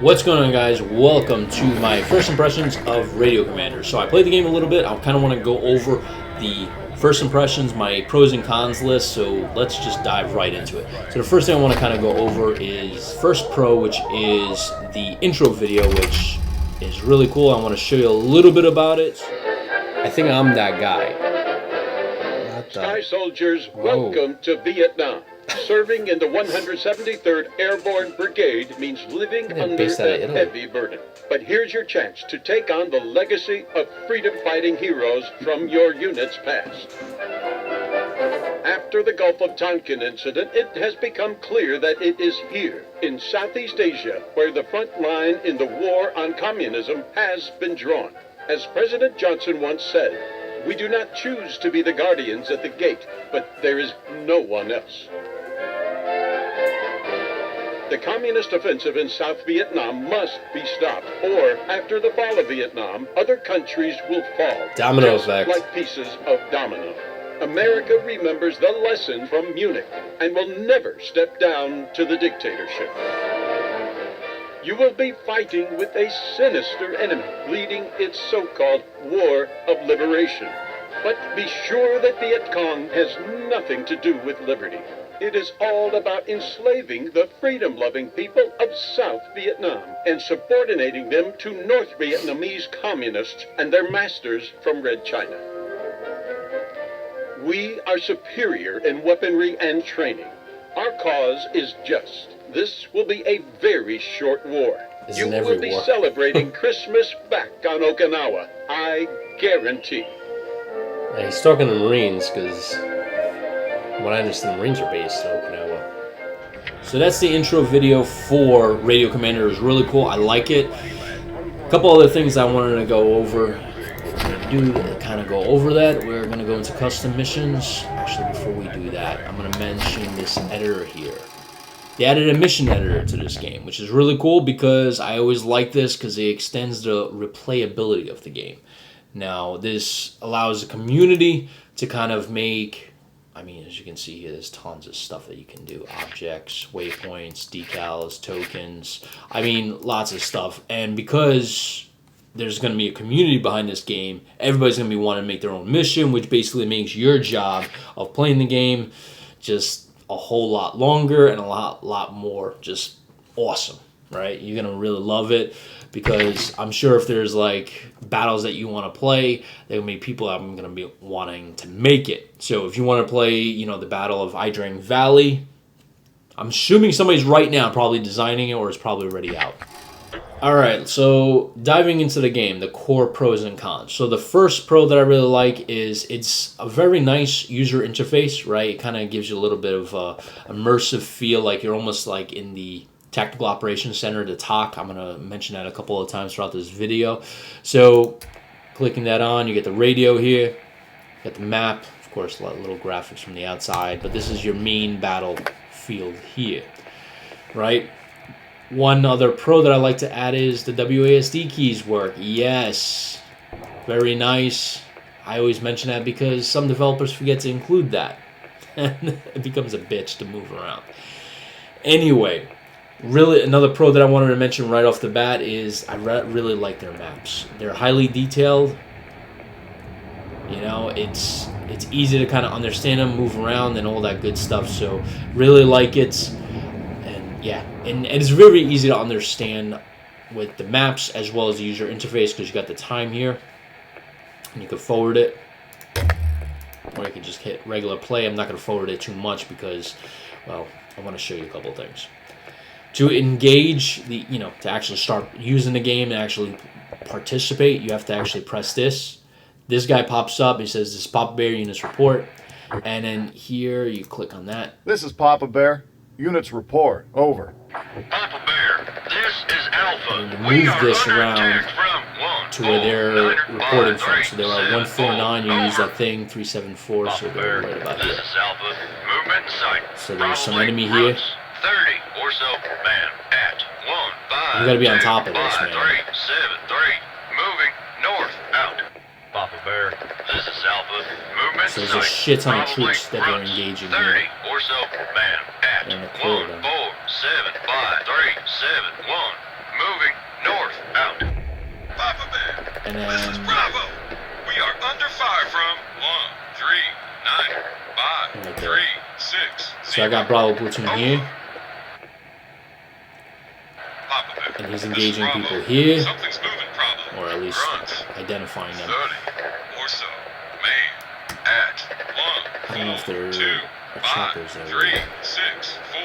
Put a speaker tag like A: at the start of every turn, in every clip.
A: What's going on, guys? Welcome to my first impressions of Radio Commander. So I played the game a little bit. I kind of want to go over the first impressions, my pros and cons list, so let's just dive right into it. So the first thing I want to kind of go over is first pro, which is the intro video, which is really cool. I want to show you a little bit about it. I think I'm that guy.
B: Sky soldiers, welcome to Vietnam. Serving in the 173rd Airborne Brigade means living under a heavy burden. But here's your chance to take on the legacy of freedom-fighting heroes from your unit's past. After the Gulf of Tonkin incident, it has become clear that it is here, in Southeast Asia, where the front line in the war on communism has been drawn. As President Johnson once said, "We do not choose to be the guardians at the gate, but there is no one else." The communist offensive in South Vietnam must be stopped, or after the fall of Vietnam, other countries will fall.
A: Domino
B: just
A: effect.
B: like pieces of domino. America remembers the lesson from Munich and will never step down to the dictatorship. You will be fighting with a sinister enemy, leading its so-called war of liberation. But be sure that Viet Cong has nothing to do with liberty. It is all about enslaving the freedom-loving people of South Vietnam and subordinating them to North Vietnamese communists and their masters from Red China. We are superior in weaponry and training. Our cause is just. This will be a very short war. You will be celebrating Christmas back on Okinawa. I guarantee.
A: Yeah, he's talking to Marines because, what I understand, Marines are based in Okinawa. So that's the intro video for Radio Commander. It was really cool. I like it. A couple other things I wanted to go over. Kind of go over that. We're going to go into custom missions. Actually, before we do that, I'm going to mention this editor here. They added a mission editor to this game, which is really cool because I always like this because it extends the replayability of the game. Now, this allows the community to kind of make, I mean, as you can see here, there's tons of stuff that you can do. Objects, waypoints, decals, tokens. I mean, lots of stuff. And because there's going to be a community behind this game, everybody's going to be wanting to make their own mission, which basically makes your job of playing the game just a whole lot longer and a lot more just awesome, right? You're going to really love it because I'm sure if there's like battles that you want to play, there will be people that I'm going to be wanting to make it. So if you want to play, you know, the Battle of Idrang Valley, I'm assuming somebody's right now probably designing it or it's probably already out. Alright, so diving into the game, the core pros and cons. So the first pro that I really like is it's a very nice user interface, right? It kind of gives you a little bit of a immersive feel, like you're almost like in the Tactical Operations Center, the TOC. I'm going to mention that a couple of times throughout this video. So clicking that on, you get the radio here, you get the map, of course, a lot of little graphics from the outside, but this is your main battlefield here, right? One other pro that I like to add is the WASD keys work. Yes, very nice. I always mention that because some developers forget to include that. And it becomes a bitch to move around. Anyway, really another pro that I wanted to mention right off the bat is I really like their maps. They're highly detailed. You know, it's easy to kind of understand them, move around, and all that good stuff. So really like it. Yeah, and it's very easy to understand with the maps as well as the user interface because you got the time here. And you can forward it. Or you can just hit regular play. I'm not going to forward it too much because, well, I want to show you a couple of things. To engage, to actually start using the game and actually participate, you have to actually press this. This guy pops up. He says, "This is Papa Bear, units report." And then here, you click on that.
C: "This is Papa Bear. Units report. Over."
D: "Papa Bear, this is Alpha.
A: And move this around to where they're reporting from. So they're at 149, you use that thing, 374, so they're right about here. So there's some enemy here.
D: 30 or so man at 1-5.
A: You gotta be on top of this, man.
D: 373. Moving north out. Papa Bear, this is Alpha. Movement
A: So there's a shit ton of troops that they're engaging
D: 30
A: here.
D: or so man at
A: In the
D: 1-4-7-5-3-7-1.
A: corridor.
D: Moving
A: And
D: This is
A: then
D: Bravo. We are under fire from 1, 3, 9, 5,
A: Right
D: 3,
A: there.
D: 6,
A: So I got Bravo platoon here,
D: Papa Bear.
A: and he's
D: This is
A: engaging
D: Bravo.
A: people here,
D: Something's moving, Bravo.
A: or at least
D: Grunts.
A: identifying them.
D: 30 or so. Man. At 1,
A: I don't know if
D: 4,
A: there
D: 2,
A: are
D: 5,
A: choppers there.
D: 3, 6, 4.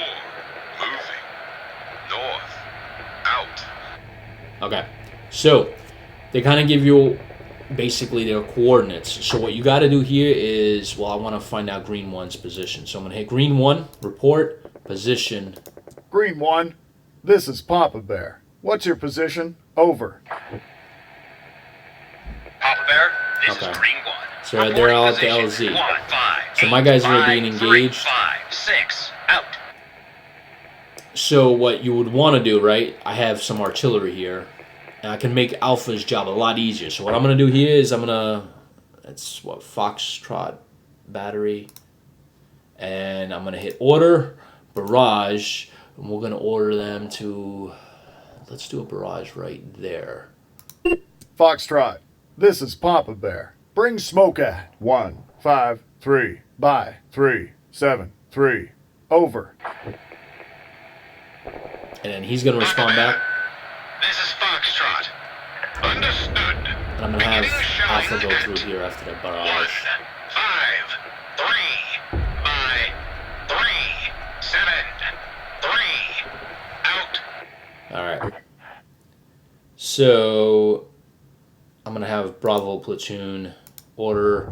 D: Moving. North. Out.
A: Okay, so they kind of give you basically their coordinates. So what you got to do here is, well, I want to find out green 1's position. So I'm going to hit green 1, report, position.
C: Green 1, this is Papa Bear. What's your position? Over.
D: Papa Bear, this
A: Okay.
D: is Green 1.
A: So they're all at the LZ.
D: 1, 5,
A: So my guys are
D: 8,
A: being
D: 5, 3,
A: engaged.
D: 5, 6. Out.
A: So what you would want to do, right? I have some artillery here, and I can make Alpha's job a lot easier. So what I'm going to do here is that's what, Foxtrot battery, and I'm going to hit order, barrage, and we're going to order them to, let's do a barrage right there.
C: Foxtrot, this is Papa Bear. Bring smoke at 1, 5, 3, by 3, 7, 3. Over.
A: And then he's going to respond back,
D: This is Foxtrot. Understood.
A: and I'm going to have Alpha go through here after the
D: 1,
A: barrage.
D: 5, 3, by 3, 7, 3. Out.
A: Alright. So I'm gonna have Bravo platoon order.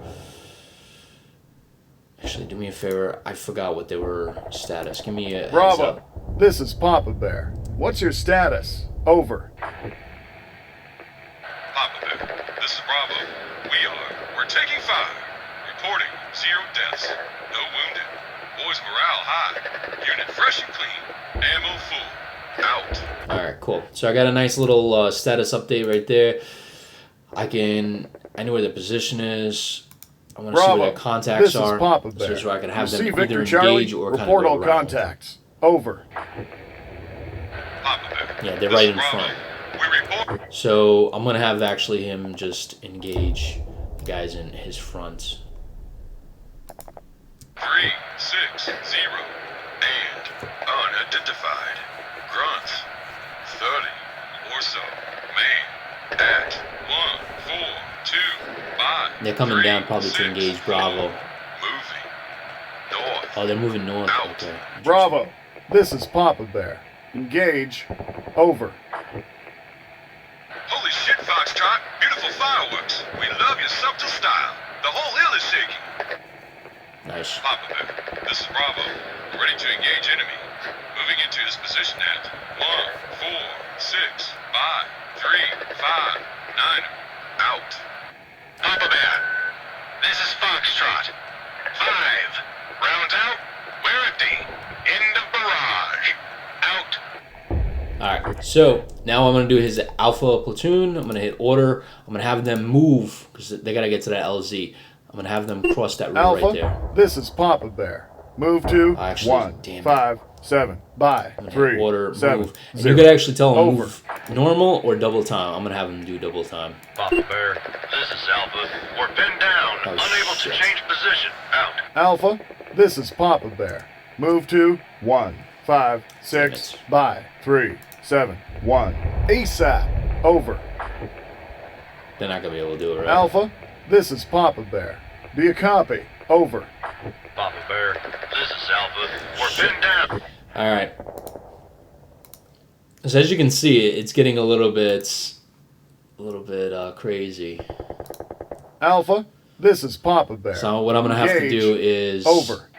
A: Actually, do me a favor. I forgot what they were status. Give me a heads
C: Bravo,
A: up.
C: this is Papa Bear. What's your status? Over.
D: Papa Bear, this is Bravo. We're taking fire. Reporting 0 deaths. No wounded. Boys morale high. Unit fresh and clean. Ammo full. Out.
A: Alright, cool. So I got a nice little status update right there. I know where the position is. I want to see where
C: Bravo,
A: their contacts
C: this
A: are.
C: is Papa Bear.
A: So I can have them
C: Receive
A: either
C: Victor Charlie,
A: engage or kind of
C: report
A: go
C: all
A: around.
C: contacts. Over.
D: Papa Bear.
A: Yeah, they're
D: this
A: right
D: is
A: in
D: Bravo.
A: front.
D: We report.
A: So I'm gonna have actually him just engage the guys in his front.
D: 3, 6, 0. And unidentified. Grunts. 30 or so. Man. At 1, 4, 2, 5.
A: They're coming
D: 3,
A: down probably to
D: 6,
A: engage
D: 4.
A: Bravo.
D: Moving. North.
A: Oh, they're moving north.
D: Out.
A: Okay. Interesting.
C: Bravo, this is Papa Bear. Engage. Over.
D: Holy shit, Foxtrot. Beautiful fireworks. We love your subtle style. The whole hill is shaking.
A: Nice.
D: Papa Bear, this is Bravo. Ready to engage enemy. Moving into his position at 1, 4, 6, 5, 3, 5, 9. Out. Papa Bear, this is Foxtrot. 5. Rounds out. We're empty. End of barrage. Out.
A: Alright, so now I'm going to do his Alpha platoon. I'm going to hit order. I'm going to have them move because they got to get to that LZ. I'm going to have them cross that river
C: Alpha,
A: right there.
C: this is Papa Bear. Move to
A: Actually,
C: 1,
A: damn it.
C: 5, 7, by
A: I'm gonna hit
C: 3,
A: order,
C: 7,
A: move. And
C: 0.
A: you could actually tell them
C: Over.
A: move normal or double time. I'm going to have them do double time.
D: Papa Bear, this is Alpha. We're pinned down.
A: Oh,
D: Unable
A: shit.
D: to change position. Out.
C: Alpha, this is Papa Bear. Move to 1, 5, 6,
A: Damn it.
C: by 3, 7, 1. ASAP. Over.
A: They're not going to be able to do it, right?
C: Alpha, this is Papa Bear. Do you copy? Over.
D: Papa Bear, this is Alpha. We're pinned down.
A: Alright. So as you can see, it's getting a little bit crazy.
C: Alpha, this is Papa Bear.
A: So what I'm going to have to
C: Engage.
A: do is...
C: Over.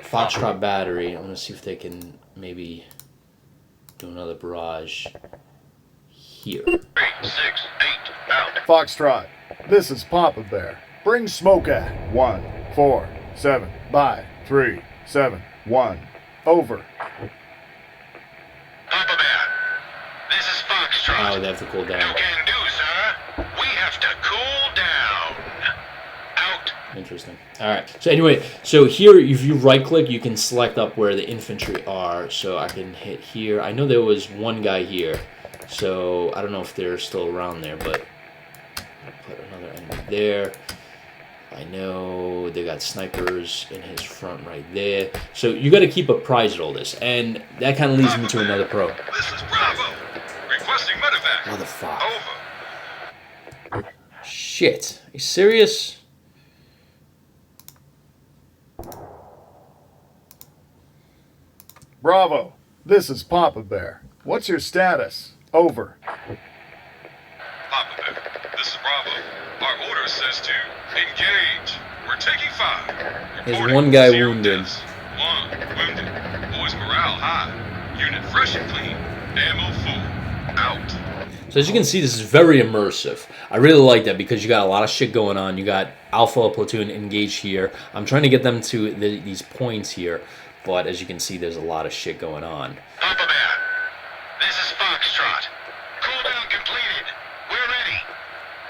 A: Foxtrot battery. I'm going to see if they can maybe do another barrage here.
D: 3, 6, 8. Out.
C: Foxtrot, this is Papa Bear. Bring smoke at 1, 4, 7, by 3, 7, 1. Over.
D: Papa Bear, this is Foxtrot.
A: Oh, they have to cool
D: No
A: down.
D: can do, sir. We have to cool down. Out.
A: Interesting. Alright. So anyway, so here, if you right-click, you can select up where the infantry are. So I can hit here. I know there was one guy here. So I don't know if they're still around there, but I'll put another enemy there. I know they got snipers in his front right there. So you got to keep apprised of all this. And that kind of leads me to another pro.
D: This is Bravo. Requesting medevac.
A: Motherfucker.
D: Over.
A: Shit. Are you serious?
C: Bravo. This is Papa Bear. What's your status? Over.
D: Papa Bear, this is Bravo. Our order says to engage. We're taking 5.
A: There's
D: Reporting
A: one guy
D: 0
A: wounded.
D: deaths. 1 wounded. Boys morale high. Unit fresh and clean. Ammo full. Out.
A: So as you can see, this is very immersive. I really like that because you got a lot of shit going on. You got Alpha Platoon engaged here. I'm trying to get them to these points here. But as you can see, there's a lot of shit going on.
D: Papa Bear, this is Foxtrot. Cooldown completed. We're ready.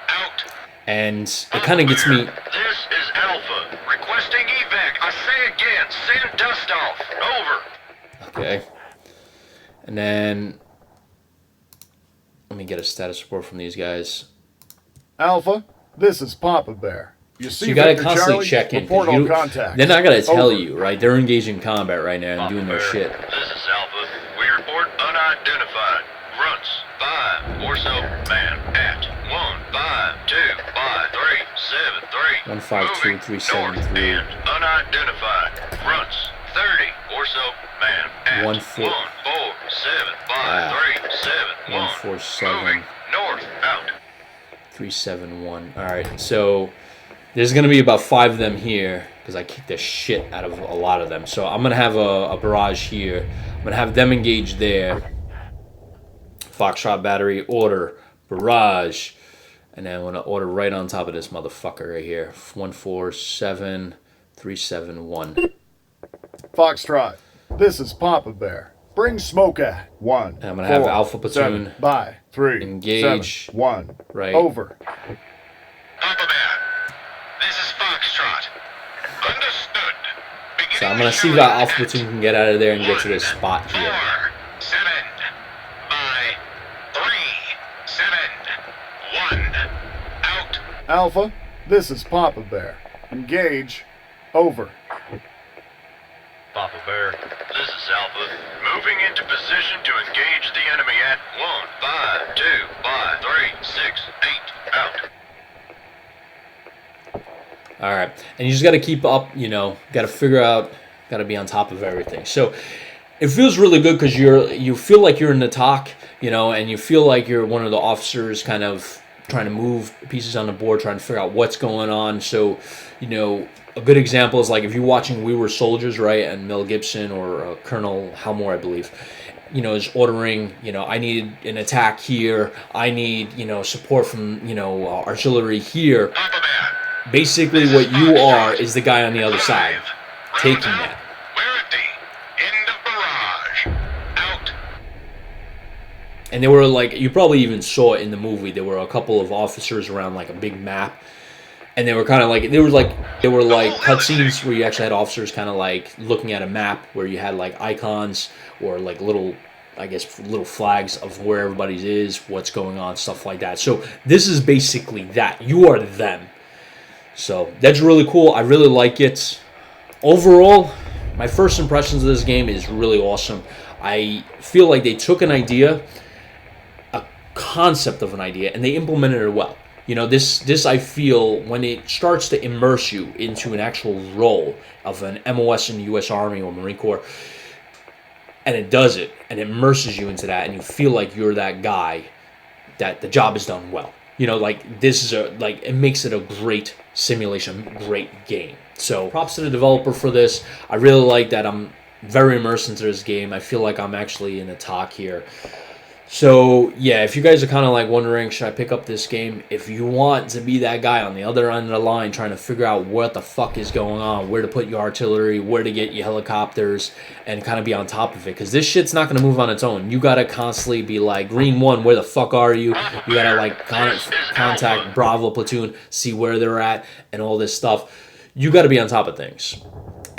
D: Out.
A: And it kind of gets me...
D: This is Alpha. Requesting evac. I say again, send dust off. Over.
A: Okay. And then... let me get a status report from these guys.
C: Alpha, this is Papa Bear. You
A: So
C: see
A: you gotta
C: Victor
A: constantly
C: Charlie?
A: check in.
C: Report
A: 'cause
C: all
A: you-
C: contacts.
A: they're not going to tell
C: Over.
A: you, right? They're engaged in combat right now and doing their shit.
D: This is Alpha. We report unidentified. Grunts. 5 or so man at 1 5 2 5 3 7 3.
A: 1 5 2
D: Moving
A: 3 7
D: north
A: 3.
D: and unidentified. Grunts. 30 or so man at
A: 1 4
D: 1 4 7 5 3 7
A: 1 4 7
D: Moving north out.
A: 3 7 1. All right. So there's going to be about 5 of them here because I kicked the shit out of a lot of them. So I'm going to have a barrage here. I'm going to have them engaged there. Foxtrot battery, order, barrage. And then I'm going to order right on top of this motherfucker right here. 1 4 7 3 7 1.
C: Foxtrot, this is Papa Bear. Bring smoke at 1.
A: And I'm gonna have
C: 4,
A: Alpha Platoon
C: 7, by 3.
A: engage.
C: 7, 1.
A: Right.
C: Over.
D: Papa Bear, this is Foxtrot. Understood. Beginning
A: So I'm going to see
D: showing
A: if Alpha
D: at
A: Platoon can get out of there and get to this spot
D: 4
A: here.
D: 7 by 3 7 1 out.
C: Alpha, this is Papa Bear. Engage. Over.
D: Papa Bear, this is Alpha. Moving into position to engage the enemy at 1 5 2 5 3 6 8 out.
A: All right. And you just got to keep up, you know, got to figure out, got to be on top of everything. So it feels really good because you feel like you're in the talk, you know, and you feel like you're one of the officers kind of trying to move pieces on the board, trying to figure out what's going on. So, you know, a good example is like if you're watching We Were Soldiers, right, and Mel Gibson or Colonel Helmore, I believe, you know, is ordering, you know, I need an attack here. I need, you know, support from, you know, artillery here.
D: Papa Bear,
A: Basically what you are is the guy on the other side taking that.
D: we're empty. End of barrage. Out.
A: And there were like, you probably even saw it in the movie, there were a couple of officers around like a big map. And they were kind of like, there were like cutscenes where you actually had officers kind of like looking at a map where you had like icons or like little, I guess, little flags of where everybody's is, what's going on, stuff like that. So this is basically that. You are them. So that's really cool. I really like it. Overall, my first impressions of this game is really awesome. I feel like they took an idea, a concept of an idea, and they implemented it well. You know, this I feel, when it starts to immerse you into an actual role of an MOS in the U.S. Army or Marine Corps, and it does it, and it immerses you into that, and you feel like you're that guy, that the job is done well. You know, like, this is it makes it a great simulation, great game. So, props to the developer for this. I really like that I'm very immersed into this game. I feel like I'm actually in a talk here. So, yeah, if you guys are kind of like wondering, should I pick up this game? If you want to be that guy on the other end of the line trying to figure out what the fuck is going on, where to put your artillery, where to get your helicopters, and kind of be on top of it. Because this shit's not going to move on its own. You got to constantly be like, Green 1, where the fuck are you? You got to like contact Bravo Platoon, see where they're at, and all this stuff. You got to be on top of things.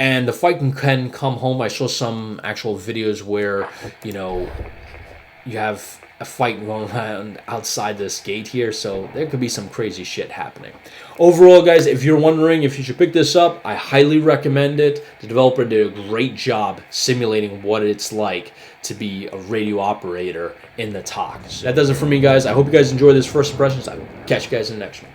A: And the fight can come home. I saw some actual videos where, you know, you have a fight going around outside this gate here, so there could be some crazy shit happening. Overall, guys, if you're wondering if you should pick this up, I highly recommend it. The developer did a great job simulating what it's like to be a radio operator in the TOC. So that does it for me, guys. I hope you guys enjoy this first impressions. I will catch you guys in the next one.